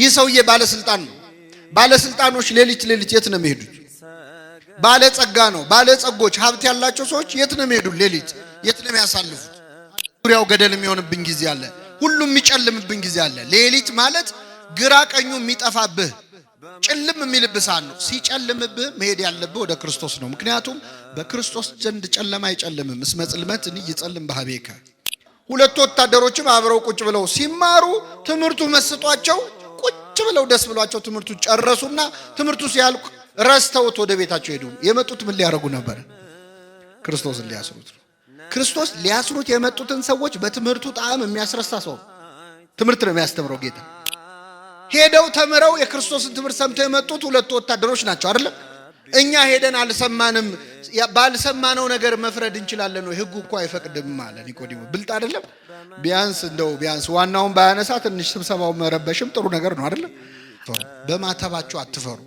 ይህ ሰውዬ ባለስልጣን ነው። ባለስልጣኖች ሌሊት የት ነው የሚሄዱት? ባለጸጋ ነው። ባለጸጎች ሀብት ያላቸው ሰዎች የት ነው የሚሄዱት? ሌሊት የት ነው የሚያሳልፉት? ዙሪያው ገደል የሚሆንብን ጊዜ አለ። ሁሉም የሚጨልምብን ጊዜ አለ። ሌሊት ማለት ግራ ቀኙ የሚጠፋብህ ጭልም የሚልብህ ሰዓት ነው። ሲጨልምብህ መሄድ ያለብህ ወደ ክርስቶስ ነው። ምክንያቱም በክርስቶስ ዘንድ ጨለማ አይጨልምም። እስመ ጽልመት ይጸልም በኀቤከ። ሁለቱ ወታደሮችም አብረው ቁጭ ብለው ሲማሩ ትምህርቱ መስጧቸው ቁጭ ብለው ደስ ብሏቸው ትምህርቱ ጨረሱና ትምህርቱ ሲያልቅ ረስተውት ወደ ቤታቸው ሄዱ። የመጡት ምን ሊያደርጉ ነበር? ክርስቶስን ሊያስሩት ነው። ክርስቶስ ሊያስሩት የመጡትን ሰዎች በትምህርቱ ጣዕም የሚያስረሳ ሰው ትምህርት ነው የሚያስተምረው ጌታ። ሄደው ተምረው የክርስቶስን ትምህርት ሰምተው የመጡት ሁለቱ ወታደሮች ናቸው አይደል? እኛ ሄደን አልሰማንም፣ ባልሰማነው ነገር መፍረድ እንችላለን ነው? ህጉ እኮ አይፈቅድም አለ ኒቆዲሞስ። ብልጥ አይደለም? ቢያንስ ዋናውን ባያነሳ ትንሽ ስብሰባው መረበሽም ጥሩ ነገር ነው አይደል? በማተባችሁ አትፈሩ።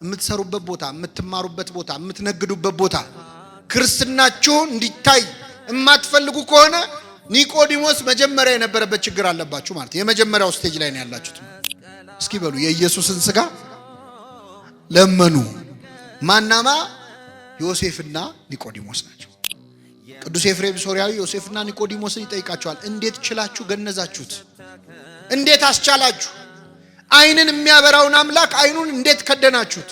የምትሰሩበት ቦታ፣ የምትማሩበት ቦታ፣ የምትነግዱበት ቦታ ክርስትናችሁ እንዲታይ የማትፈልጉ ከሆነ ኒቆዲሞስ መጀመሪያ የነበረበት ችግር አለባችሁ ማለት የመጀመሪያው ስቴጅ ላይ ነው ያላችሁት። እስኪ በሉ የኢየሱስን ሥጋ ለመኑ። ማናማ? ዮሴፍና ኒቆዲሞስ ናቸው። ቅዱስ ኤፍሬም ሶርያዊ ዮሴፍና ኒቆዲሞስን ይጠይቃቸዋል። እንዴት ችላችሁ ገነዛችሁት? እንዴት አስቻላችሁ? አይንን የሚያበራውን አምላክ አይኑን እንዴት ከደናችሁት?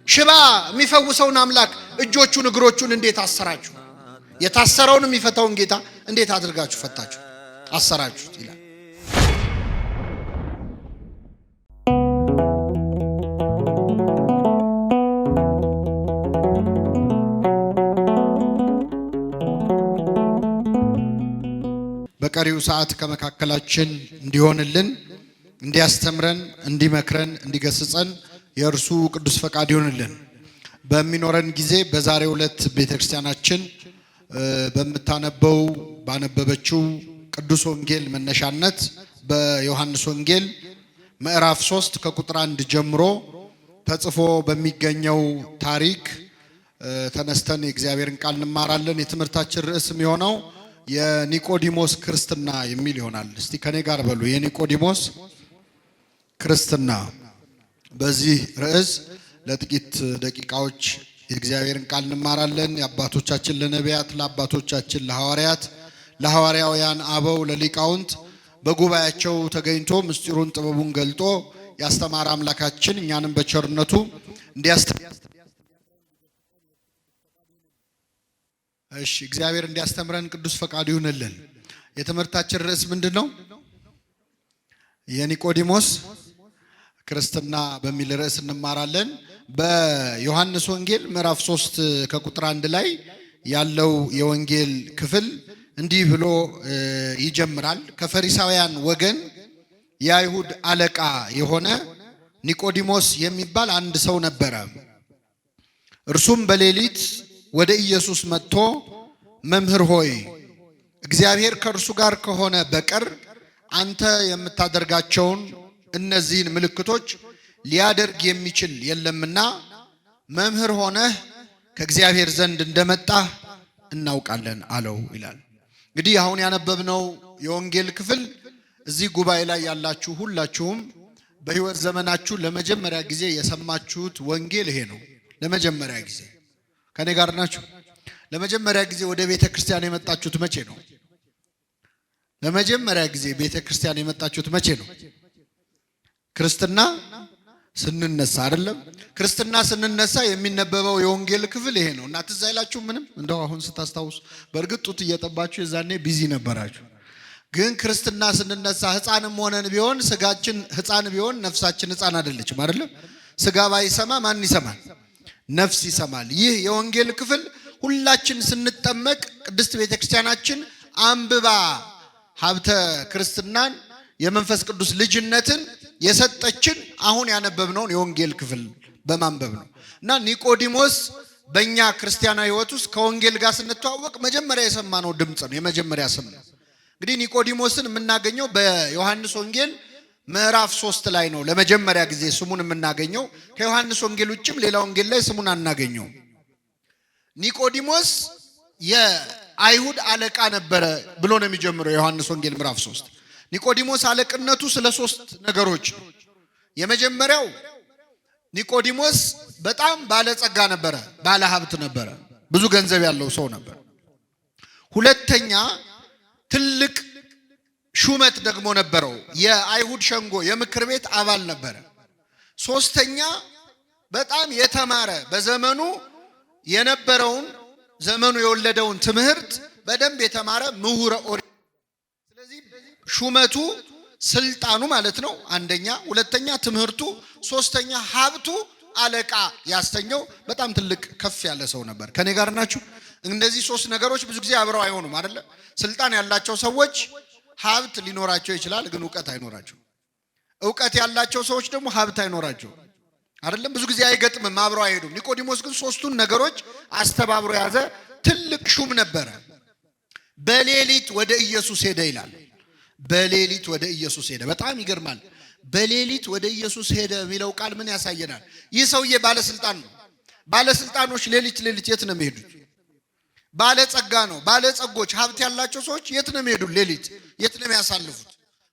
ሽባ የሚፈውሰውን አምላክ እጆቹን እግሮቹን እንዴት አሰራችሁ? የታሰረውን የሚፈታውን ጌታ እንዴት አድርጋችሁ ፈታችሁ አሰራችሁት ይላል። በቀሪው ሰዓት ከመካከላችን እንዲሆንልን፣ እንዲያስተምረን፣ እንዲመክረን፣ እንዲገስጸን የእርሱ ቅዱስ ፈቃድ ይሆንልን። በሚኖረን ጊዜ በዛሬው ዕለት ቤተክርስቲያናችን ባነበበችው ቅዱስ ወንጌል መነሻነት በዮሐንስ ወንጌል ምዕራፍ 3 ከቁጥር 1 ጀምሮ ተጽፎ በሚገኘው ታሪክ ተነስተን የእግዚአብሔርን ቃል እንማራለን። የትምህርታችን ርዕስ የሚሆነው የኒቆዲሞስ ክርስትና የሚል ይሆናል። እስቲ ከኔ ጋር በሉ፣ የኒቆዲሞስ ክርስትና። በዚህ ርዕስ ለጥቂት ደቂቃዎች የእግዚአብሔርን ቃል እንማራለን። የአባቶቻችን ለነቢያት፣ ለአባቶቻችን ለሐዋርያት፣ ለሐዋርያውያን አበው፣ ለሊቃውንት በጉባኤያቸው ተገኝቶ ምስጢሩን ጥበቡን ገልጦ ያስተማረ አምላካችን እኛንም በቸርነቱ እግዚአብሔር እንዲያስተምረን ቅዱስ ፈቃዱ ይሁንልን። የትምህርታችን ርዕስ ምንድነው? የኒቆዲሞስ ክርስትና በሚል ርዕስ እንማራለን። በዮሐንስ ወንጌል ምዕራፍ 3 ከቁጥር 1 ላይ ያለው የወንጌል ክፍል እንዲህ ብሎ ይጀምራል። ከፈሪሳውያን ወገን የአይሁድ አለቃ የሆነ ኒቆዲሞስ የሚባል አንድ ሰው ነበረ። እርሱም በሌሊት ወደ ኢየሱስ መጥቶ መምህር ሆይ እግዚአብሔር ከእርሱ ጋር ከሆነ በቀር አንተ የምታደርጋቸውን እነዚህን ምልክቶች ሊያደርግ የሚችል የለምና መምህር ሆነህ ከእግዚአብሔር ዘንድ እንደመጣህ እናውቃለን አለው ይላል። እንግዲህ አሁን ያነበብነው የወንጌል ክፍል እዚህ ጉባኤ ላይ ያላችሁ ሁላችሁም በሕይወት ዘመናችሁ ለመጀመሪያ ጊዜ የሰማችሁት ወንጌል ይሄ ነው። ለመጀመሪያ ጊዜ ከኔ ጋር ናችሁ? ለመጀመሪያ ጊዜ ወደ ቤተ ክርስቲያን የመጣችሁት መቼ ነው? ለመጀመሪያ ጊዜ ቤተ ክርስቲያን የመጣችሁት መቼ ነው? ክርስትና ስንነሳ አይደለም? ክርስትና ስንነሳ የሚነበበው የወንጌል ክፍል ይሄ ነው እና ትዝ አይላችሁ? ምንም እንደው አሁን ስታስታውሱ፣ በእርግጥ ጡት እየጠባችሁ የዛኔ ቢዚ ነበራችሁ። ግን ክርስትና ስንነሳ ሕፃንም ሆነን ቢሆን ስጋችን ሕፃን ቢሆን ነፍሳችን ሕፃን አይደለችም አይደለም? ስጋ ባይሰማ ማን ይሰማል? ነፍስ ይሰማል። ይህ የወንጌል ክፍል ሁላችን ስንጠመቅ ቅድስት ቤተክርስቲያናችን አንብባ ሀብተ ክርስትናን የመንፈስ ቅዱስ ልጅነትን የሰጠችን አሁን ያነበብነውን የወንጌል ክፍል በማንበብ ነው እና ኒቆዲሞስ በእኛ ክርስቲያናዊ ሕይወት ውስጥ ከወንጌል ጋር ስንተዋወቅ መጀመሪያ የሰማነው ድምፅ ነው፣ የመጀመሪያ ስም ነው። እንግዲህ ኒቆዲሞስን የምናገኘው በዮሐንስ ወንጌል ምዕራፍ 3 ላይ ነው ለመጀመሪያ ጊዜ ስሙን የምናገኘው። ከዮሐንስ ወንጌል ውጭም ሌላ ወንጌል ላይ ስሙን አናገኘው። ኒቆዲሞስ የአይሁድ አለቃ ነበረ ብሎ ነው የሚጀምረው ዮሐንስ ወንጌል ምዕራፍ 3። ኒቆዲሞስ አለቅነቱ ስለ 3 ነገሮች ነው። የመጀመሪያው ኒቆዲሞስ በጣም ባለጸጋ ነበረ፣ ባለ ሀብት ነበረ፣ ብዙ ገንዘብ ያለው ሰው ነበር። ሁለተኛ ትልቅ ሹመት ደግሞ ነበረው፣ የአይሁድ ሸንጎ የምክር ቤት አባል ነበረ። ሶስተኛ በጣም የተማረ በዘመኑ የነበረውን ዘመኑ የወለደውን ትምህርት በደንብ የተማረ ምሁረ ኦሪት። ስለዚህ ሹመቱ ስልጣኑ ማለት ነው አንደኛ፣ ሁለተኛ ትምህርቱ፣ ሶስተኛ ሀብቱ አለቃ ያስተኛው በጣም ትልቅ ከፍ ያለ ሰው ነበር። ከኔ ጋር ናችሁ? እነዚህ 3 ነገሮች ብዙ ጊዜ አብረው አይሆኑም አይደለ? ስልጣን ያላቸው ሰዎች ሀብት ሊኖራቸው ይችላል፣ ግን ዕውቀት አይኖራቸው። ዕውቀት ያላቸው ሰዎች ደግሞ ሀብት አይኖራቸው አይደለም? ብዙ ጊዜ አይገጥምም፣ አብረው አይሄዱም። ኒቆዲሞስ ግን 3ቱን ነገሮች አስተባብሮ ያዘ። ትልቅ ሹም ነበረ። በሌሊት ወደ ኢየሱስ ሄደ ይላል። በሌሊት ወደ ኢየሱስ ሄደ። በጣም ይገርማል። በሌሊት ወደ ኢየሱስ ሄደ የሚለው ቃል ምን ያሳየናል? ይህ ሰውዬ ባለስልጣን ነው። ባለስልጣኖች ሌሊት የት ነው የሚሄዱት? ባለጸጋ ነው። ባለጸጎች ሀብት ያላቸው ሰዎች የት ነው የሚሄዱት? ሌሊት የት ነው የሚያሳልፉት?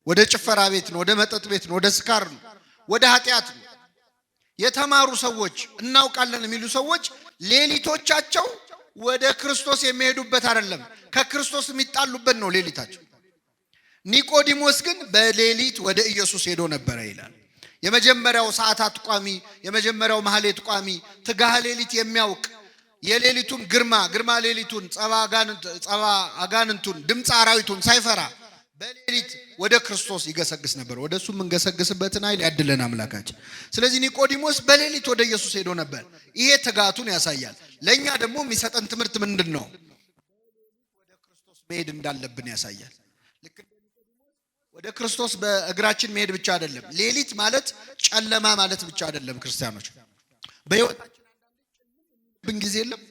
ወደ ጭፈራ ቤት ነው፣ ወደ መጠጥ ቤት ነው፣ ወደ ስካር ነው፣ ወደ ኃጢአት ነው። የተማሩ ሰዎች እናውቃለን የሚሉ ሰዎች ሌሊቶቻቸው ወደ ክርስቶስ የሚሄዱበት አይደለም፣ ከክርስቶስ የሚጣሉበት ነው ሌሊታቸው። ኒቆዲሞስ ግን በሌሊት ወደ ኢየሱስ ሄዶ ነበረ ይላል። የመጀመሪያው ሰዓታት ቋሚ፣ የመጀመሪያው ማህሌት ቋሚ፣ ትጋሃ ሌሊት የሚያውቅ የሌሊቱን ግርማ ሌሊቱን ጸባ አጋንንቱን ድምፅ አራዊቱን ሳይፈራ በሌሊት ወደ ክርስቶስ ይገሰግስ ነበር። ወደሱ የምንገሰግስበትን ኃይል ያድለን አምላካችን። ስለዚህ ኒቆዲሞስ በሌሊት ወደ ኢየሱስ ሄዶ ነበር። ይሄ ትጋቱን ያሳያል። ለኛ ደግሞ የሚሰጠን ትምህርት ምንድነው? ወደ ክርስቶስ መሄድ እንዳለብን ያሳያል። ወደ ክርስቶስ በእግራችን መሄድ ብቻ አይደለም። ሌሊት ማለት ጨለማ ማለት ብቻ አይደለም። ክርስቲያኖች በህይወታችን ብን ጊዜ የለም፣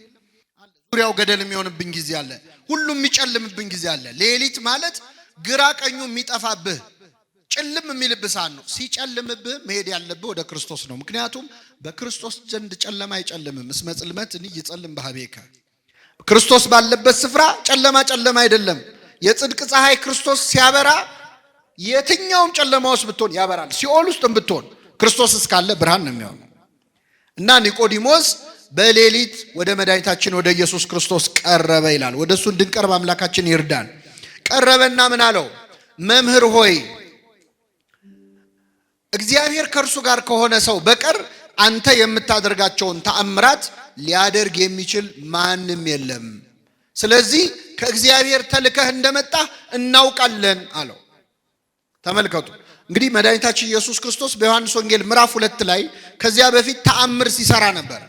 ዙሪያው ገደል የሚሆንብን ጊዜ አለ። ሁሉም የሚጨልምብን ጊዜ አለ። ሌሊት ማለት ግራ ቀኙ የሚጠፋብህ ጭልም የሚልብህ ሰዓት ነው። ሲጨልምብህ መሄድ ያለብህ ወደ ክርስቶስ ነው። ምክንያቱም በክርስቶስ ዘንድ ጨለማ አይጨልምም። እስመ ጽልመት ይጸልም በኀቤከ። ክርስቶስ ባለበት ስፍራ ጨለማ አይደለም። የጽድቅ ፀሐይ ክርስቶስ ሲያበራ የትኛውም ጨለማ ውስጥ ብትሆን ያበራል። ሲኦል ውስጥ ብትሆን ክርስቶስ እስካለ ብርሃን ነው የሚሆነው። እና ኒቆዲሞስ በሌሊት ወደ መድኃኒታችን ወደ ኢየሱስ ክርስቶስ ቀረበ ይላል። ወደሱ እንድንቀርብ አምላካችን ይርዳን። ቀረበና ምን አለው? መምህር ሆይ እግዚአብሔር ከእርሱ ጋር ከሆነ ሰው በቀር አንተ የምታደርጋቸውን ተአምራት ሊያደርግ የሚችል ማንም የለም። ስለዚህ ከእግዚአብሔር ተልከህ እንደመጣ እናውቃለን አለው። ተመልከቱ እንግዲህ መድኃኒታችን ኢየሱስ ክርስቶስ በዮሐንስ ወንጌል ምዕራፍ 2 ላይ ከዚያ በፊት ተአምር ሲሰራ ነበር።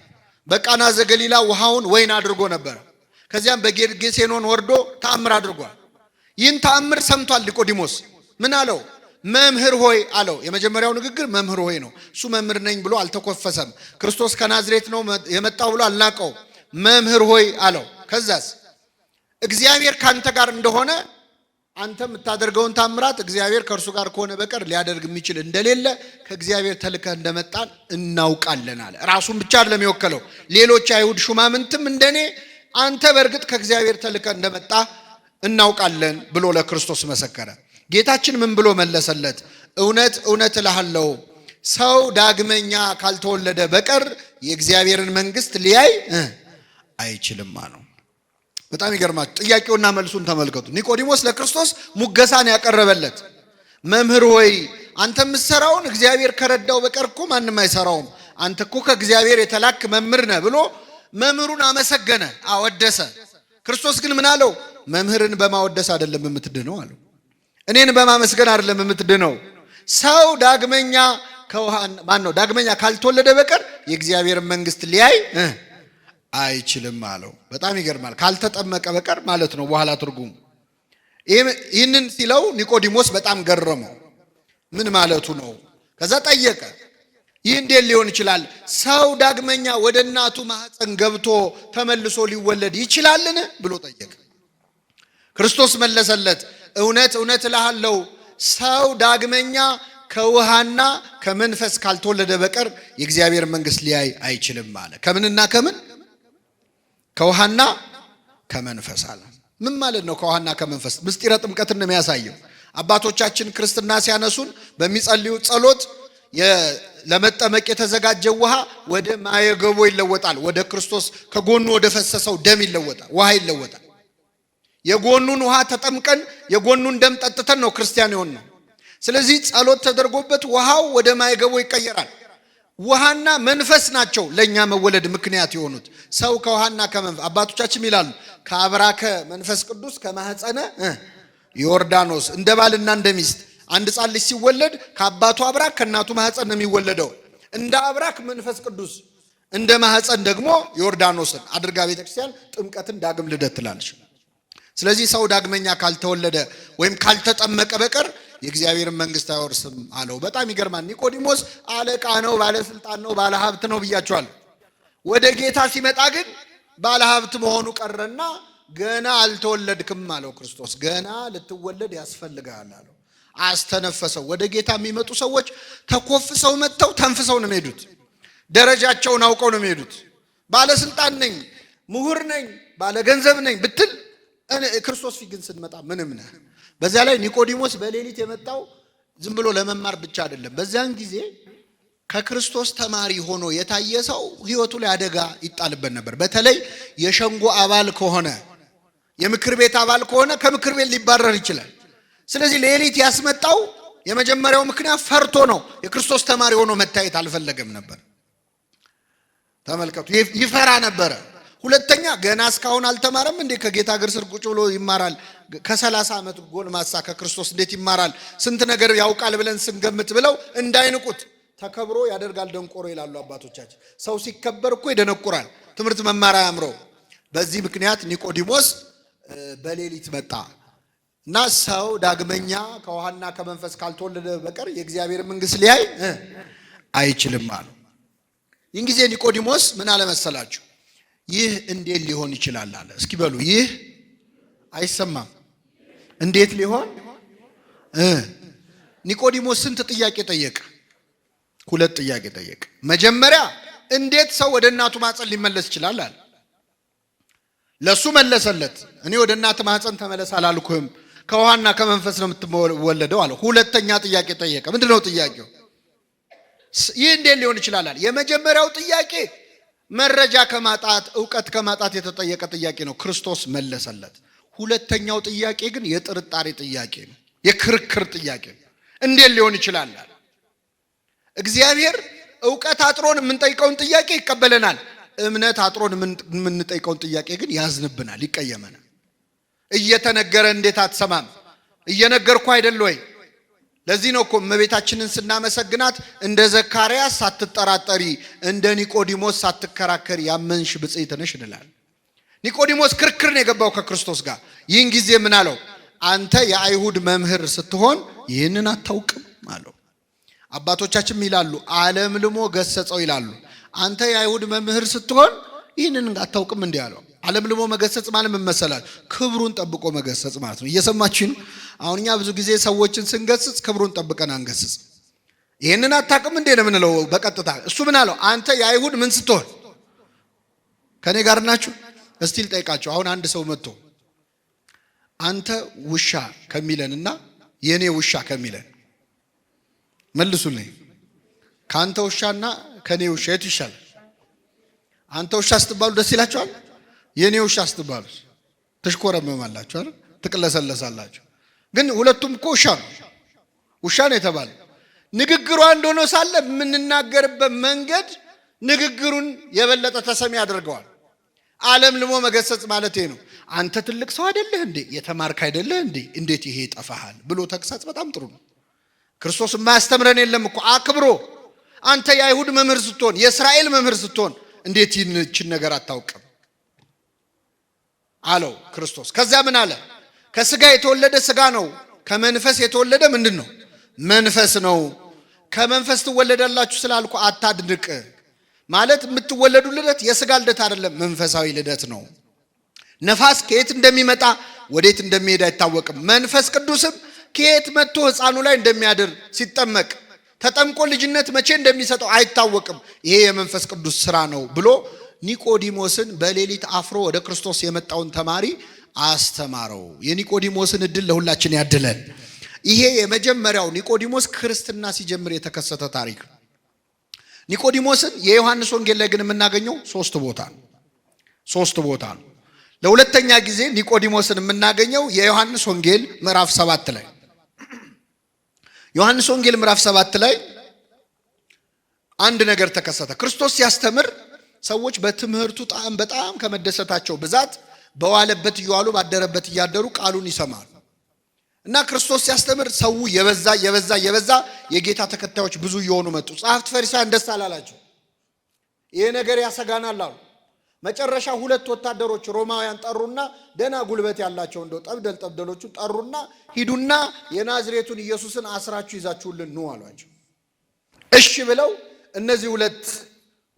በቃና ዘገሊላ ውሃውን ወይን አድርጎ ነበር። ከዚያም በጌርጌሴኖን ወርዶ ተአምር አድርጓል። ይህን ተአምር ሰምቷል ኒቆዲሞስ። ምን አለው? መምህር ሆይ አለው። የመጀመሪያው ንግግር መምህር ሆይ ነው። እሱ መምህር ነኝ ብሎ አልተኮፈሰም። ክርስቶስ ከናዝሬት ነው የመጣው ብሎ አልናቀው። መምህር ሆይ አለው። ከዛስ እግዚአብሔር ካንተ ጋር እንደሆነ አንተ የምታደርገውን ታምራት እግዚአብሔር ከእርሱ ጋር ከሆነ በቀር ሊያደርግ የሚችል እንደሌለ ከእግዚአብሔር ተልከህ እንደመጣን እናውቃለን አለ። ራሱን ብቻ አይደለም የወከለው፣ ሌሎች አይሁድ ሹማምንትም እንደኔ አንተ በእርግጥ ከእግዚአብሔር ተልከህ እንደመጣ እናውቃለን ብሎ ለክርስቶስ መሰከረ። ጌታችን ምን ብሎ መለሰለት? እውነት እልሃለሁ ሰው ዳግመኛ ካልተወለደ በቀር የእግዚአብሔርን መንግስት ሊያይ አይችልም አለው። በጣም ይገርማችሁ። ጥያቄውና መልሱን ተመልከቱ። ኒቆዲሞስ ለክርስቶስ ሙገሳን ያቀረበለት መምህር ሆይ አንተ የምትሰራውን እግዚአብሔር ከረዳው በቀር እኮ ማንም አይሰራውም፣ አንተ እኮ ከእግዚአብሔር የተላክ መምህር ነህ ብሎ መምህሩን አመሰገነ፣ አወደሰ። ክርስቶስ ግን ምን አለው? መምህርን በማወደስ አይደለም የምትድነው አለው። እኔን በማመስገን አይደለም የምትድነው። ሰው ዳግመኛ ዳግመኛ ካልተወለደ በቀር የእግዚአብሔርን መንግስት ሊያይ አይችልም አለው። በጣም ይገርማል። ካልተጠመቀ በቀር ማለት ነው በኋላ ትርጉሙ። ይህንን ሲለው ኒቆዲሞስ በጣም ገረመው። ምን ማለቱ ነው? ከዛ ጠየቀ። ይህ እንዴት ሊሆን ይችላል? ሰው ዳግመኛ ወደ እናቱ ማህፀን ገብቶ ተመልሶ ሊወለድ ይችላልን ብሎ ጠየቀ። ክርስቶስ መለሰለት፣ እውነት እልሃለሁ ሰው ዳግመኛ ከውሃና ከመንፈስ ካልተወለደ በቀር የእግዚአብሔር መንግስት ሊያይ አይችልም አለ። ከምንና ከምን? ከውሃና ከመንፈስ አለ። ምን ማለት ነው? ከውሃና ከመንፈስ ምስጢረ ጥምቀትን ነው የሚያሳየው። አባቶቻችን ክርስትና ሲያነሱን በሚጸልዩ ጸሎት ለመጠመቅ የተዘጋጀ ውሃ ወደ ማየገቦ ይለወጣል። ወደ ክርስቶስ ከጎኑ ወደ ፈሰሰው ደም ይለወጣል፣ ውሃ ይለወጣል። የጎኑን ውሃ ተጠምቀን የጎኑን ደም ጠጥተን ነው ክርስቲያን የሆነው። ስለዚህ ጸሎት ተደርጎበት ውሃው ወደ ማየገቦ ይቀየራል። ውሃና መንፈስ ናቸው ለኛ መወለድ ምክንያት የሆኑት። ሰው ከውሃና ከመንፈስ አባቶቻችን ይላሉ ከአብራከ መንፈስ ቅዱስ ከማህፀነ ዮርዳኖስ እንደ ባልና እንደ ሚስት አንድ ሕፃን ልጅ ሲወለድ ከአባቱ አብራክ ከእናቱ ማህፀን ነው የሚወለደው። እንደ አብራክ መንፈስ ቅዱስ እንደ ማህፀን ደግሞ ዮርዳኖስን አድርጋ ቤተክርስቲያን ጥምቀትን ዳግም ልደት ትላለች። ስለዚህ ሰው ዳግመኛ ካልተወለደ ወይም ካልተጠመቀ በቀር የእግዚአብሔርን መንግስት አይወርስም አለው። በጣም ይገርማል። ኒቆዲሞስ አለቃ ነው፣ ባለስልጣን ነው፣ ባለሀብት ነው ብያቸዋል። ወደ ጌታ ሲመጣ ግን ባለሀብት መሆኑ ቀረና ገና አልተወለድክም አለው ክርስቶስ። ገና ልትወለድ ያስፈልጋል አለው። አስተነፈሰው። ወደ ጌታ የሚመጡ ሰዎች ተኮፍሰው መጥተው ተንፍሰው ነው የሚሄዱት። ደረጃቸውን አውቀው ነው የሚሄዱት። ባለስልጣን ነኝ፣ ምሁር ነኝ፣ ባለገንዘብ ነኝ ብትል ክርስቶስ ፊት ግን ስንመጣ ምንም ነህ። በዚያ ላይ ኒቆዲሞስ በሌሊት የመጣው ዝም ብሎ ለመማር ብቻ አይደለም። በዚያን ጊዜ ከክርስቶስ ተማሪ ሆኖ የታየ ሰው ህይወቱ ላይ አደጋ ይጣልበት ነበር። በተለይ የሸንጎ አባል ከሆነ የምክር ቤት አባል ከሆነ ከምክር ቤት ሊባረር ይችላል። ስለዚህ ሌሊት ያስመጣው የመጀመሪያው ምክንያት ፈርቶ ነው። የክርስቶስ ተማሪ ሆኖ መታየት አልፈለገም ነበር። ተመልከቱ፣ ይፈራ ነበረ። ሁለተኛ ገና እስካሁን አልተማረም እንዴ? ከጌታ እግር ስር ቁጭ ብሎ ይማራል። ከ30 ዓመት ጎልማሳ ከክርስቶስ እንዴት ይማራል? ስንት ነገር ያውቃል ብለን ስንገምት ብለው እንዳይንቁት ተከብሮ ያደርጋል ደንቆሮ ይላሉ አባቶቻችን። ሰው ሲከበር እኮ ይደነቁራል፣ ትምህርት መማር አያምረው። በዚህ ምክንያት ኒቆዲሞስ በሌሊት መጣ እና ሰው ዳግመኛ ከውሃና ከመንፈስ ካልተወለደ በቀር የእግዚአብሔር መንግስት ሊያይ አይችልም አሉ። ይህን ጊዜ ኒቆዲሞስ ምን አለ መሰላችሁ? ይህ እንዴት ሊሆን ይችላል አለ። እስኪ በሉ ይህ አይሰማም። እንዴት ሊሆን? ኒቆዲሞስ ስንት ጥያቄ ጠየቀ? 2 ጥያቄ ጠየቀ። መጀመሪያ እንዴት ሰው ወደ እናቱ ማህፀን ሊመለስ ይችላል አለ። ለሱ መለሰለት። እኔ ወደ እናት ማህፀን ተመለስ አላልኩም፣ ከውሃና ከመንፈስ ነው የምትወለደው አለ። ሁለተኛ ጥያቄ ጠየቀ። ምንድነው ጥያቄው? ይህ እንዴት ሊሆን ይችላል አለ። የመጀመሪያው ጥያቄ መረጃ ከማጣት እውቀት ከማጣት የተጠየቀ ጥያቄ ነው። ክርስቶስ መለሰለት። ሁለተኛው ጥያቄ ግን የጥርጣሬ ጥያቄ ነው፣ የክርክር ጥያቄ ነው። እንዴት ሊሆን ይችላል? እግዚአብሔር እውቀት አጥሮን የምንጠይቀውን ጥያቄ ይቀበለናል። እምነት አጥሮን የምንጠይቀውን ጥያቄ ግን ያዝንብናል፣ ይቀየመናል። እየተነገረ እንዴት አትሰማም? እየነገርኩ አይደል ወይ? ለዚህ ነው እኮ እመቤታችንን ስናመሰግናት እንደ ዘካርያስ ሳትጠራጠሪ እንደ ኒቆዲሞስ ሳትከራከሪ ያመንሽ ብፅዕት ነሽ እንላለን። ኒቆዲሞስ ክርክር ነው የገባው ከክርስቶስ ጋር። ይህን ጊዜ ምን አለው? አንተ የአይሁድ መምህር ስትሆን ይህንን አታውቅም አለው። አባቶቻችን ይላሉ ዓለም ልሞ ገሰጸው ይላሉ። አንተ የአይሁድ መምህር ስትሆን ይህንን አታውቅም እንዲህ አለው። ዓለም ልሞ መገሰጽ ማለት ምን መሰላችሁ? ክብሩን ጠብቆ መገሰጽ ማለት ነው። እየሰማችሁ ነው? አሁን እኛ ብዙ ጊዜ ሰዎችን ስንገስጽ ክብሩን ጠብቀን አንገስጽ። ይህንን አታውቅም እንዴ ነው የምንለው በቀጥታ። እሱ ምን አለው? አንተ የአይሁድ ምን ስትሆን? ከኔ ጋር ናችሁ? እስቲ ልጠይቃችሁ። አሁን አንድ ሰው መጥቶ አንተ ውሻ ከሚለንና የኔ ውሻ ከሚለን መልሱልኝ። ካንተ ውሻና ከኔ ውሻ የቱ ይሻላል? አንተ ውሻ ስትባሉ ደስ ይላችኋል? የኔ ውሻ ስትባሉ ትሽኮረመማላችሁ አይደል? ትቅለሰለሳላችሁ። ግን ሁለቱም እኮ ውሻ ነው የተባለ። ንግግሩ አንድ ሆኖ ሳለ የምንናገርበት መንገድ ንግግሩን የበለጠ ተሰሚ ያደርገዋል። ዓለም ልሞ መገሰጽ ማለት ነው። አንተ ትልቅ ሰው አይደለህ እንዴ? የተማርክ አይደለህ እንዴ? እንዴት ይሄ ይጠፋሃል ብሎ ተግሳጽ በጣም ጥሩ ነው። ክርስቶስ የማያስተምረን የለም እኮ አክብሮ። አንተ የአይሁድ መምህር ስትሆን፣ የእስራኤል መምህር ስትሆን እንዴት ይህችን ነገር አታውቅም አለው ክርስቶስ። ከዛ ምን አለ? ከስጋ የተወለደ ስጋ ነው፣ ከመንፈስ የተወለደ ምንድን ነው? መንፈስ ነው። ከመንፈስ ትወለዳላችሁ ስላልኩ አታድንቅ። ማለት የምትወለዱ ልደት የስጋ ልደት አይደለም፣ መንፈሳዊ ልደት ነው። ነፋስ ከየት እንደሚመጣ ወዴት እንደሚሄድ አይታወቅም። መንፈስ ቅዱስም ከየት መጥቶ ሕፃኑ ላይ እንደሚያድር ሲጠመቅ ተጠምቆ ልጅነት መቼ እንደሚሰጠው አይታወቅም። ይሄ የመንፈስ ቅዱስ ስራ ነው ብሎ ኒቆዲሞስን በሌሊት አፍሮ ወደ ክርስቶስ የመጣውን ተማሪ አስተማረው። የኒቆዲሞስን እድል ለሁላችን ያድለን። ይሄ የመጀመሪያው ኒቆዲሞስ ክርስትና ሲጀምር የተከሰተ ታሪክ ነው። ኒቆዲሞስን የዮሐንስ ወንጌል ላይ ግን የምናገኘው ሶስት ቦታ ነው። ለሁለተኛ ጊዜ ኒቆዲሞስን የምናገኘው የዮሐንስ ወንጌል ምዕራፍ 7 ላይ ዮሐንስ ወንጌል ምዕራፍ 7 ላይ አንድ ነገር ተከሰተ። ክርስቶስ ሲያስተምር ሰዎች በትምህርቱ ጣዕም በጣም ከመደሰታቸው ብዛት በዋለበት እየዋሉ ባደረበት እያደሩ ቃሉን ይሰማሉ። እና ክርስቶስ ሲያስተምር ሰው የበዛ የጌታ ተከታዮች ብዙ እየሆኑ መጡ። ጸሐፍት ፈሪሳውያን ደስ አላላቸው። ይሄ ነገር ያሰጋናል አሉ። መጨረሻ ሁለት ወታደሮች ሮማውያን ጠሩና ደና ጉልበት ያላቸው እንደው ጠብደሎቹ ጠሩና ሂዱና የናዝሬቱን ኢየሱስን አስራችሁ ይዛችሁልን ኑ አሏቸው። እሺ ብለው እነዚህ ሁለት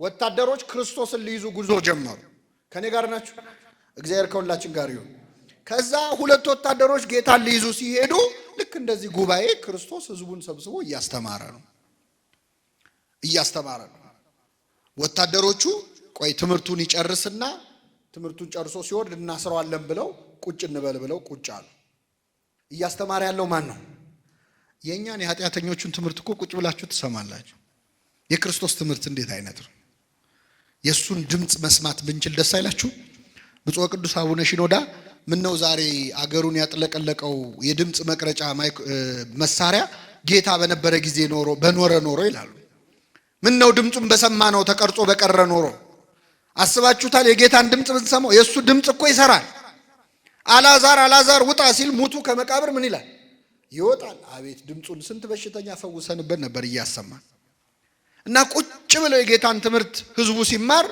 ወታደሮች ክርስቶስን ሊይዙ ጉዞ ጀመሩ። ከኔ ጋር ናችሁ? እግዚአብሔር ከሁላችን ጋር ይሁን። ከዛ ሁለት ወታደሮች ጌታን ሊይዙ ሲሄዱ ልክ እንደዚህ ጉባኤ ክርስቶስ ህዝቡን ሰብስቦ እያስተማረ ነው። ወታደሮቹ ቆይ ትምህርቱን ይጨርስና ትምህርቱን ጨርሶ ሲወርድ እናስረዋለን ብለው ቁጭ እንበል ብለው ቁጭ አሉ። እያስተማረ ያለው ማን ነው? የኛን የኃጢአተኞቹን ትምህርት እኮ ቁጭ ብላችሁ ትሰማላችሁ። የክርስቶስ ትምህርት እንዴት አይነት ነው? የሱን ድምጽ መስማት ብንችል ደስ አይላችሁ? ብፁዕ ቅዱስ አቡነ ሽኖዳ ምን ነው ዛሬ አገሩን ያጥለቀለቀው የድምጽ መቅረጫ መሳሪያ ጌታ በነበረ ጊዜ በኖረ ኖሮ ይላሉ። ምን ነው ድምጹን በሰማ ነው ተቀርጾ በቀረ ኖሮ። አስባችሁታል? የጌታን ድምጽ ብንሰማው የሱ ድምጽ እኮ ይሰራል። አላዛር ውጣ ሲል ሙቱ ከመቃብር ምን ይላል? ይወጣል። አቤት ድምጹን! ስንት በሽተኛ ፈውሰንበት ነበር እያሰማን። እና ቁጭ ብለው የጌታን ትምህርት ህዝቡ ሲማር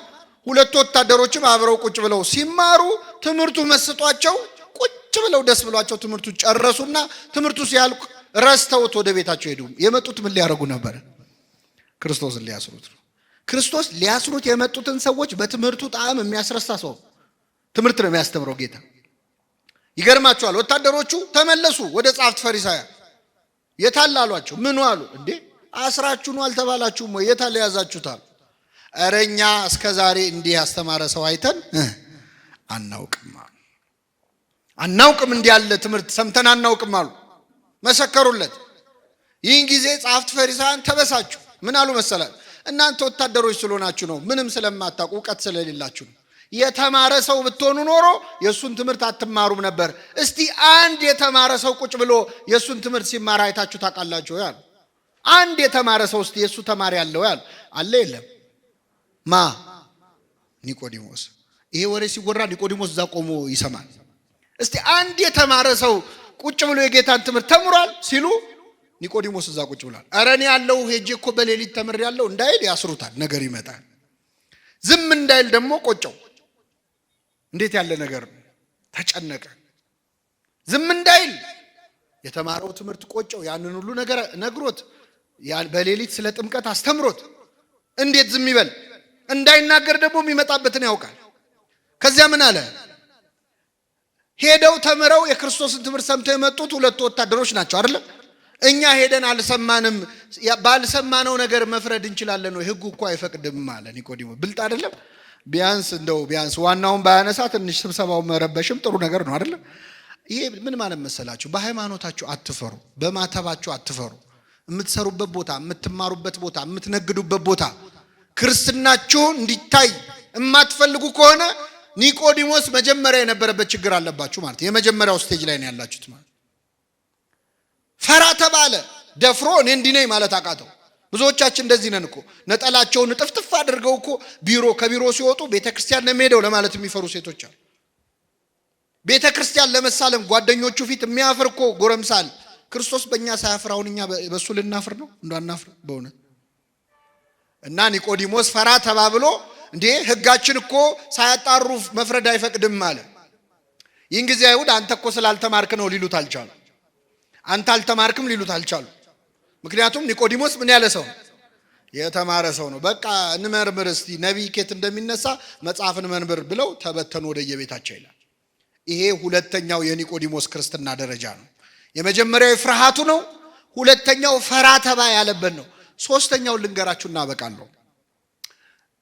ሁለት ወታደሮችም አብረው ቁጭ ብለው ሲማሩ ትምህርቱ መስጧቸው ቁጭ ብለው ደስ ብሏቸው ትምህርቱ ጨረሱና ትምህርቱ ሲያልቅ ረስተውት ወደ ቤታቸው ሄዱ። የመጡት ምን ሊያደርጉ ነበር? ክርስቶስን ሊያስሩት ነው። ክርስቶስ ሊያስሩት የመጡትን ሰዎች በትምህርቱ ጣዕም የሚያስረሳ ሰው ትምህርት ነው የሚያስተምረው ጌታ። ይገርማቸዋል። ወታደሮቹ ተመለሱ ወደ ጸሐፍት ፈሪሳውያን። የታል አሏቸው። ምን አሉ? እንዴ አስራችሁ ነው አልተባላችሁም ወይ? የታል ያዛችሁታል? እረኛ እስከ ዛሬ እንዲህ ያስተማረ ሰው አይተን አናውቅም እንዲህ ያለ ትምህርት ሰምተን አናውቅም አሉ። መሰከሩለት። ይህን ጊዜ ጸሐፍት ፈሪሳውያን ተበሳጩ። ምን አሉ መሰላችሁ? እናንተ ወታደሮች ስለሆናችሁ ነው፣ ምንም ስለማታውቁ እውቀት ስለሌላችሁ ነው። የተማረ ሰው ብትሆኑ ኖሮ የሱን ትምህርት አትማሩም ነበር። እስቲ አንድ የተማረ ሰው ቁጭ ብሎ የሱን ትምህርት ሲማር አይታችሁ ታውቃላችሁ? ያሉ አንድ የተማረ ሰው እስቲ የሱ ተማሪ ያለው ያሉ አለ? የለም። ማ? ኒቆዲሞስ። ይሄ ወሬ ሲወራ ኒቆዲሞስ እዛ ቆሞ ይሰማል። እስቲ አንድ የተማረ ሰው ቁጭ ብሎ የጌታን ትምህርት ተምሯል ሲሉ ኒቆዲሞስ እዛ ቁጭ ብሏል። ኧረ እኔ ያለው ሄጄ እኮ በሌሊት ተምሬያለሁ እንዳይል ያስሩታል። ነገር ይመጣል። ዝም እንዳይል ደግሞ ቆጨው። እንዴት ያለ ነገር ነው! ተጨነቀ። ዝም እንዳይል የተማረው ትምህርት ቆጨው። ያንን ሁሉ ነገር ነግሮት በሌሊት ስለ ጥምቀት አስተምሮት እንዴት ዝም ይበል? እንዳይናገር ደግሞ የሚመጣበትን ያውቃል። ከዚያ ምን አለ? ሄደው ተምረው የክርስቶስን ትምህርት ሰምተው የመጡት ሁለቱ ወታደሮች ናቸው አይደል? እኛ ሄደን አልሰማንም፣ ባልሰማነው ነገር መፍረድ እንችላለን ወይ? ህጉ እኮ አይፈቅድም አለ ኒቆዲሞስ። ብልጥ አይደለም? ቢያንስ ዋናውን ባያነሳ ትንሽ ስብሰባውን መረበሽም ጥሩ ነገር ነው አይደል? ይሄ ምን ማለት መሰላችሁ? በሃይማኖታችሁ አትፈሩ፣ በማተባችሁ አትፈሩ። የምትሰሩበት ቦታ፣ የምትማሩበት ቦታ፣ የምትነግዱበት ቦታ ክርስትናችሁ እንዲታይ የማትፈልጉ ከሆነ ኒቆዲሞስ መጀመሪያ የነበረበት ችግር አለባችሁ ማለት። የመጀመሪያው ስቴጅ ላይ ነው ያላችሁት ማለት። ፈራ ተባለ። ደፍሮ እኔ እንዲህ ነኝ ማለት አቃተው። ብዙዎቻችን እንደዚህ ነን እኮ። ነጠላቸውን ጥፍጥፍ አድርገው እኮ ከቢሮ ሲወጡ ቤተክርስቲያን ነው የሚሄደው ለማለት የሚፈሩ ሴቶች አሉ። ቤተክርስቲያን ለመሳለም ጓደኞቹ ፊት የሚያፍር እኮ ጎረምሳል። ክርስቶስ በእኛ ሳያፍር አሁን እኛ በሱ ልናፍር ነው? እንዳናፍር በእውነት። እና ኒቆዲሞስ ፈራ ተባብሎ እንዴ ህጋችን እኮ ሳያጣሩ መፍረድ አይፈቅድም አለ። ይህን ጊዜ አይሁድ አንተ እኮ ስላልተማርክ ነው ሊሉት አልቻሉ። አንተ አልተማርክም ሊሉት አልቻሉ። ምክንያቱም ኒቆዲሞስ ምን ያለ ሰው? የተማረ ሰው ነው። በቃ እንመርምር እስቲ ነቢይ ኬት እንደሚነሳ መጽሐፍን መንብር ብለው ተበተኑ ወደ የቤታቸው ይላል። ይሄ ሁለተኛው የኒቆዲሞስ ክርስትና ደረጃ ነው። የመጀመሪያው ፍርሃቱ ነው። ሁለተኛው ፈራ ተባ ያለበት ነው። ሶስተኛው ልንገራችሁ እናበቃለሁ።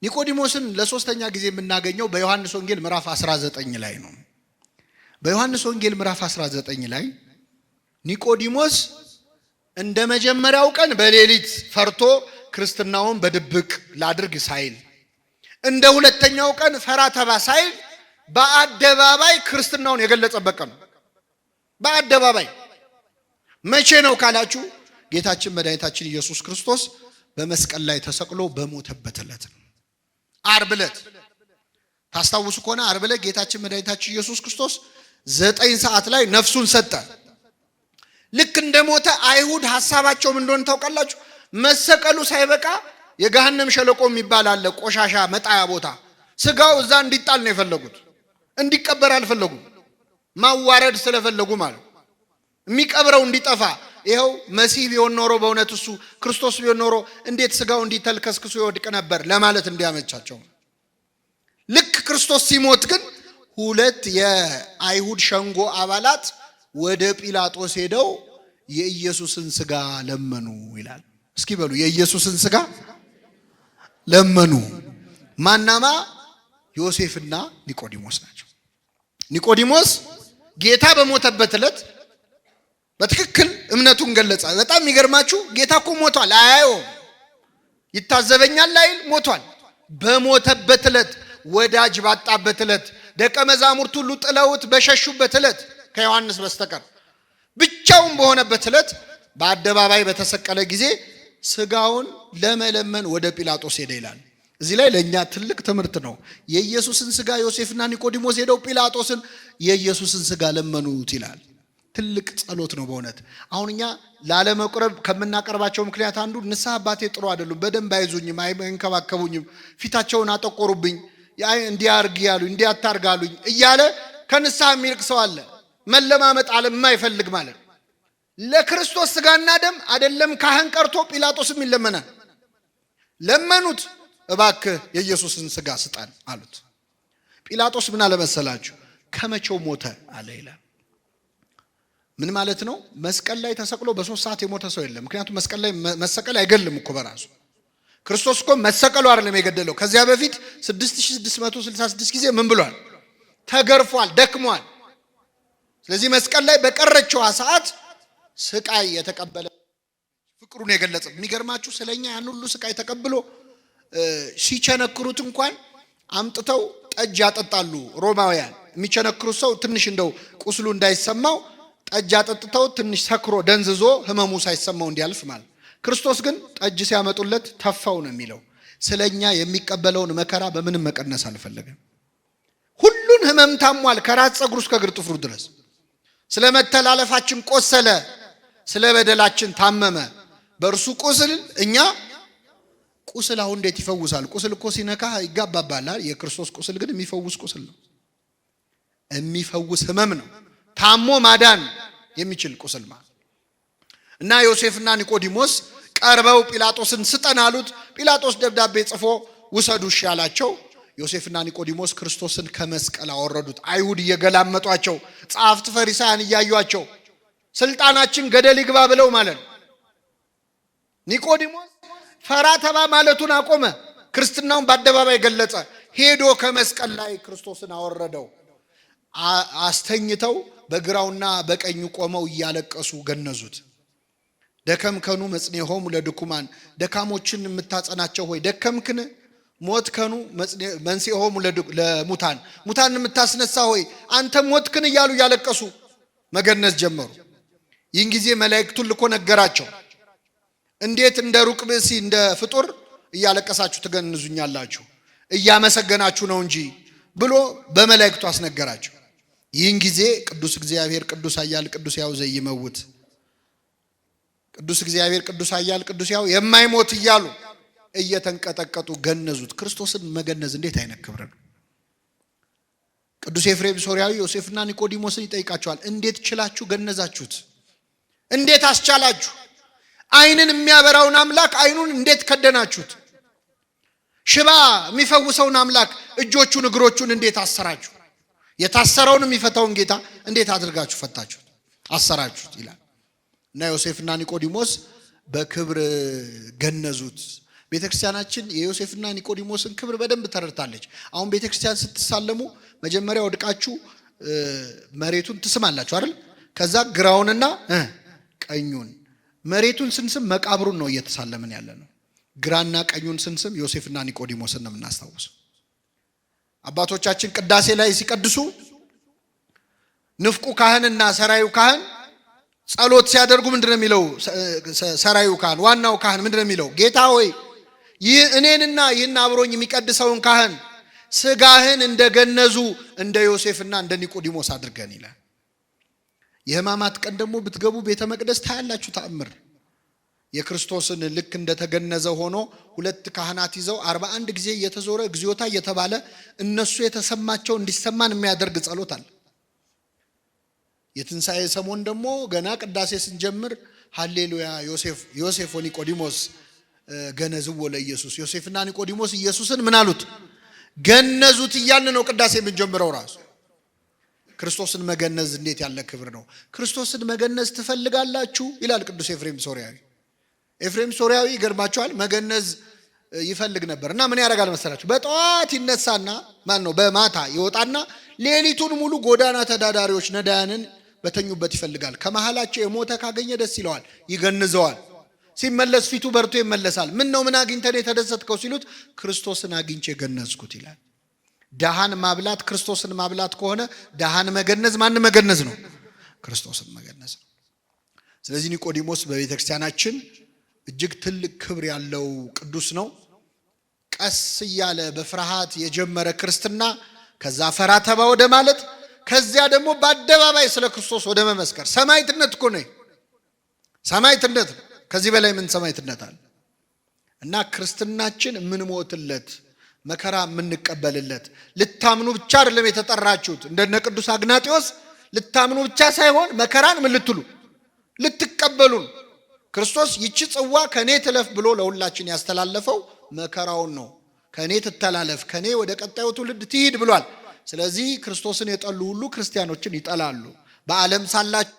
ኒቆዲሞስን ለሶስተኛ ጊዜ የምናገኘው በዮሐንስ ወንጌል ምዕራፍ 19 ላይ ነው። በዮሐንስ ወንጌል ምዕራፍ 19 ላይ ኒቆዲሞስ እንደ መጀመሪያው ቀን በሌሊት ፈርቶ ክርስትናውን በድብቅ ላድርግ ሳይል፣ እንደ ሁለተኛው ቀን ፈራ ተባ ሳይል በአደባባይ ክርስትናውን የገለጸበት ቀን ነው። በአደባባይ መቼ ነው ካላችሁ ጌታችን መድኃኒታችን ኢየሱስ ክርስቶስ በመስቀል ላይ ተሰቅሎ በሞተበት ዕለት ነው። ዓርብ ዕለት ታስታውሱ ከሆነ ዓርብ ዕለት ጌታችን መድኃኒታችን ኢየሱስ ክርስቶስ 9 ሰዓት ላይ ነፍሱን ሰጠ። ልክ እንደሞተ አይሁድ ሐሳባቸው ምን እንደሆነ ታውቃላችሁ? መሰቀሉ ሳይበቃ የገሃነም ሸለቆ የሚባል አለ፣ ቆሻሻ መጣያ ቦታ። ስጋው እዛ እንዲጣል ነው የፈለጉት፣ እንዲቀበር አልፈለጉም። ማዋረድ ስለፈለጉ ማለት የሚቀብረው እንዲጠፋ። ይኸው መሲህ ቢሆን ኖሮ በእውነት እሱ ክርስቶስ ቢሆን ኖሮ እንዴት ስጋው እንዲተልከስክሶ ይወድቅ ነበር ለማለት እንዲያመቻቸው። ልክ ክርስቶስ ሲሞት ግን 2 የአይሁድ ሸንጎ አባላት ወደ ጲላጦስ ሄደው የኢየሱስን ስጋ ለመኑ ይላል። እስኪ በሉ የኢየሱስን ስጋ ለመኑ። ማናማ? ዮሴፍና ኒቆዲሞስ ናቸው። ኒቆዲሞስ ጌታ በሞተበት ዕለት በትክክል እምነቱን ገለጸ። በጣም የሚገርማችሁ ጌታ እኮ ሞቷል፣ አያየውም፣ ይታዘበኛል አይል፣ ሞቷል። በሞተበት ዕለት፣ ወዳጅ ባጣበት ዕለት፣ ደቀ መዛሙርት ሁሉ ጥለውት በሸሹበት ዕለት ከዮሐንስ በስተቀር ብቻውን በሆነበት ዕለት በአደባባይ በተሰቀለ ጊዜ ስጋውን ለመለመን ወደ ጲላጦስ ሄደ ይላል። እዚህ ላይ ለእኛ ትልቅ ትምህርት ነው። የኢየሱስን ስጋ ዮሴፍና ኒቆዲሞስ ሄደው ጲላጦስን የኢየሱስን ስጋ ለመኑት ይላል። ትልቅ ጸሎት ነው በእውነት። አሁን እኛ ላለመቁረብ ከምናቀርባቸው ምክንያት አንዱ ንስሐ አባቴ ጥሩ አይደሉም፣ በደንብ አይዙኝም፣ አይንከባከቡኝም፣ ፊታቸውን አጠቆሩብኝ፣ እንዲያርግ ያሉኝ፣ እንዲያታርጋሉኝ እያለ ከንስሐ የሚርቅ ሰው አለ። መለማመጥ አለ የማይፈልግ ማለት። ለክርስቶስ ስጋና ደም አይደለም ካህን ቀርቶ ጲላጦስም ይለመናል። ለመኑት፣ እባክህ የኢየሱስን ስጋ ስጠን አሉት። ጲላጦስ ምን አለ መሰላችሁ? ከመቼው ሞተ አለ ይላል። ምን ማለት ነው? መስቀል ላይ ተሰቅሎ በ3 ሰዓት የሞተ ሰው የለም። ምክንያቱም መስቀል ላይ መሰቀል አይገልም እኮ በራሱ። ክርስቶስ እኮ መሰቀሉ አይደለም የገደለው። ከዚያ በፊት 6666 ጊዜ ምን ብሏል? ተገርፏል፣ ደክሟል። ስለዚህ መስቀል ላይ በቀረችዋ ሰዓት ስቃይ የተቀበለ ፍቅሩን የገለጸ። የሚገርማችሁ ስለኛ ያን ሁሉ ስቃይ ተቀብሎ ሲቸነክሩት እንኳን አምጥተው ጠጅ ያጠጣሉ ሮማውያን። የሚቸነክሩት ሰው ትንሽ እንደው ቁስሉ እንዳይሰማው ጠጅ አጠጥተው ትንሽ ሰክሮ ደንዝዞ ህመሙ ሳይሰማው እንዲያልፍ ማለት። ክርስቶስ ግን ጠጅ ሲያመጡለት ተፋው ነው የሚለው። ስለኛ የሚቀበለውን መከራ በምንም መቀነስ አልፈለገም። ሁሉን ህመም ታሟል፣ ከራስ ፀጉሩ እስከ እግር ጥፍሩ ድረስ። ስለ መተላለፋችን ቆሰለ፣ ስለ በደላችን ታመመ። በእርሱ ቁስል እኛ ቁስል አሁን እንዴት ይፈውሳል? ቁስል እኮ ሲነካ ይጋባባላል። የክርስቶስ ቁስል ግን የሚፈውስ ቁስል ነው፣ የሚፈውስ ህመም ነው፣ ታሞ ማዳን የሚችል ቁስል ማለት እና ዮሴፍና ኒቆዲሞስ ቀርበው ጲላጦስን ስጠን አሉት። ጲላጦስ ደብዳቤ ጽፎ ውሰዱ ያላቸው። ዮሴፍና ኒቆዲሞስ ክርስቶስን ከመስቀል አወረዱት። አይሁድ እየገላመጧቸው፣ ጸሐፍት ፈሪሳውያን እያዩአቸው ስልጣናችን ገደል ይግባ ብለው ማለት ነው። ኒቆዲሞስ ፈራ ተባ ማለቱን አቆመ። ክርስትናውን በአደባባይ ገለጸ። ሄዶ ከመስቀል ላይ ክርስቶስን አወረደው። አስተኝተው በግራውና በቀኙ ቆመው እያለቀሱ ገነዙት። ደከምከኑ መጽኔሆሙ ለድኩማን፣ ደካሞችን የምታጸናቸው ሆይ ደከምክን? ሞትከኑ መንሥኤሆሙ ለሙታን፣ ሙታን የምታስነሳ ሆይ አንተ ሞትክን? እያሉ እያለቀሱ መገነዝ ጀመሩ። ይህን ጊዜ መላእክቱን ልኮ ነገራቸው። እንዴት እንደ ሩቅ ብእሲ እንደ ፍጡር እያለቀሳችሁ ትገንዙኛላችሁ? እያመሰገናችሁ ነው እንጂ ብሎ በመላእክቱ አስነገራቸው። ይህን ጊዜ ቅዱስ እግዚአብሔር ቅዱስ ኃያል ቅዱስ ሕያው ዘይመውት፣ ቅዱስ እግዚአብሔር ቅዱስ ኃያል ቅዱስ ሕያው የማይሞት እያሉ እየተንቀጠቀጡ ገነዙት። ክርስቶስን መገነዝ እንዴት አይነት ክብር ነው! ቅዱስ ኤፍሬም ሶርያዊ ዮሴፍና ኒቆዲሞስን ይጠይቃቸዋል። እንዴት ችላችሁ ገነዛችሁት? እንዴት አስቻላችሁ? አይንን የሚያበራውን አምላክ አይኑን እንዴት ከደናችሁት? ሽባ የሚፈውሰውን አምላክ እጆቹን እግሮቹን እንዴት አሰራችሁ? የታሰረውን የሚፈታውን ጌታ እንዴት አድርጋችሁ ፈታችሁት አሰራችሁት ይላል። እና ዮሴፍና ኒቆዲሞስ በክብር ገነዙት። ቤተክርስቲያናችን የዮሴፍና ኒቆዲሞስን ክብር በደንብ ተረድታለች። አሁን ቤተክርስቲያን ስትሳለሙ መጀመሪያ ወድቃችሁ መሬቱን ትስማላችሁ አይደል? ከዛ ግራውንና ቀኙን መሬቱን ስንስም መቃብሩን ነው እየተሳለምን ያለ ነው። ግራና ቀኙን ስንስም ዮሴፍና ኒቆዲሞስን ነው የምናስታውሰው። አባቶቻችን ቅዳሴ ላይ ሲቀድሱ ንፍቁ ካህንና ሰራዩ ካህን ጸሎት ሲያደርጉ ምንድነው የሚለው? ሰራዩ ካህን ዋናው ካህን ምንድነው የሚለው? ጌታ ሆይ ይህ እኔንና ይህን አብሮኝ የሚቀድሰውን ካህን ስጋህን እንደገነዙ እንደ ዮሴፍና እንደ ኒቆዲሞስ አድርገን ይላል። የሕማማት ቀን ደግሞ ብትገቡ ቤተ መቅደስ ታያላችሁ ተአምር። የክርስቶስን ልክ እንደተገነዘ ሆኖ ሁለት ካህናት ይዘው 41 ጊዜ እየተዞረ እግዚኦታ እየተባለ እነሱ የተሰማቸው እንዲሰማን የሚያደርግ ጸሎት አለ። የትንሣኤ ሰሞን ደግሞ ገና ቅዳሴ ስንጀምር ሃሌሉያ ዮሴፍ ወኒቆዲሞስ ገነዝዎ ለኢየሱስ፣ ዮሴፍና ኒቆዲሞስ ኢየሱስን ምን አሉት? ገነዙት እያልን ነው ቅዳሴ የምንጀምረው። ራሱ ክርስቶስን መገነዝ እንዴት ያለ ክብር ነው! ክርስቶስን መገነዝ ትፈልጋላችሁ ይላል ቅዱስ ኤፍሬም ሶርያዊ። ኤፍሬም ሶርያዊ ይገርማቸዋል፣ መገነዝ ይፈልግ ነበር እና ምን ያደርጋል መሰላችሁ? በጠዋት ይነሳና በማታ ይወጣና ሌሊቱን ሙሉ ጎዳና ተዳዳሪዎች ነዳያንን በተኙበት ይፈልጋል። ከመሃላቸው የሞተ ካገኘ ደስ ይለዋል፣ ይገንዘዋል። ሲመለስ ፊቱ በርቶ ይመለሳል። ምን አግኝተን የተደሰትከው ሲሉት ክርስቶስን አግኝቼ ገነዝኩት ይላል። ደሃን ማብላት ክርስቶስን ማብላት ከሆነ ደሃን መገነዝ ማን መገነዝ ነው? ክርስቶስን መገነዝ ነው። ስለዚህ ኒቆዲሞስ በቤተ ክርስቲያናችን እጅግ ትልቅ ክብር ያለው ቅዱስ ነው። ቀስ እያለ በፍርሃት የጀመረ ክርስትና ከዛ ፈራ ተባ ወደ ማለት ከዚያ ደግሞ በአደባባይ ስለ ክርስቶስ ወደ መመስከር ሰማዕትነት እኮ ነው። ሰማዕትነት ነው። ከዚህ በላይ ምን ሰማዕትነት አለ? እና ክርስትናችን የምንሞትለት መከራ የምንቀበልለት ልታምኑ ብቻ አይደለም የተጠራችሁት። እንደነ ቅዱስ አግናጢዮስ ልታምኑ ብቻ ሳይሆን መከራን ምን ልትሉ ልትቀበሉ። ክርስቶስ ይቺ ጽዋ ከኔ ትለፍ ብሎ ለሁላችን ያስተላለፈው መከራውን ነው። ከኔ ትተላለፍ፣ ከኔ ወደ ቀጣዩ ትውልድ ትሂድ ብሏል። ስለዚህ ክርስቶስን የጠሉ ሁሉ ክርስቲያኖችን ይጠላሉ። በዓለም ሳላችሁ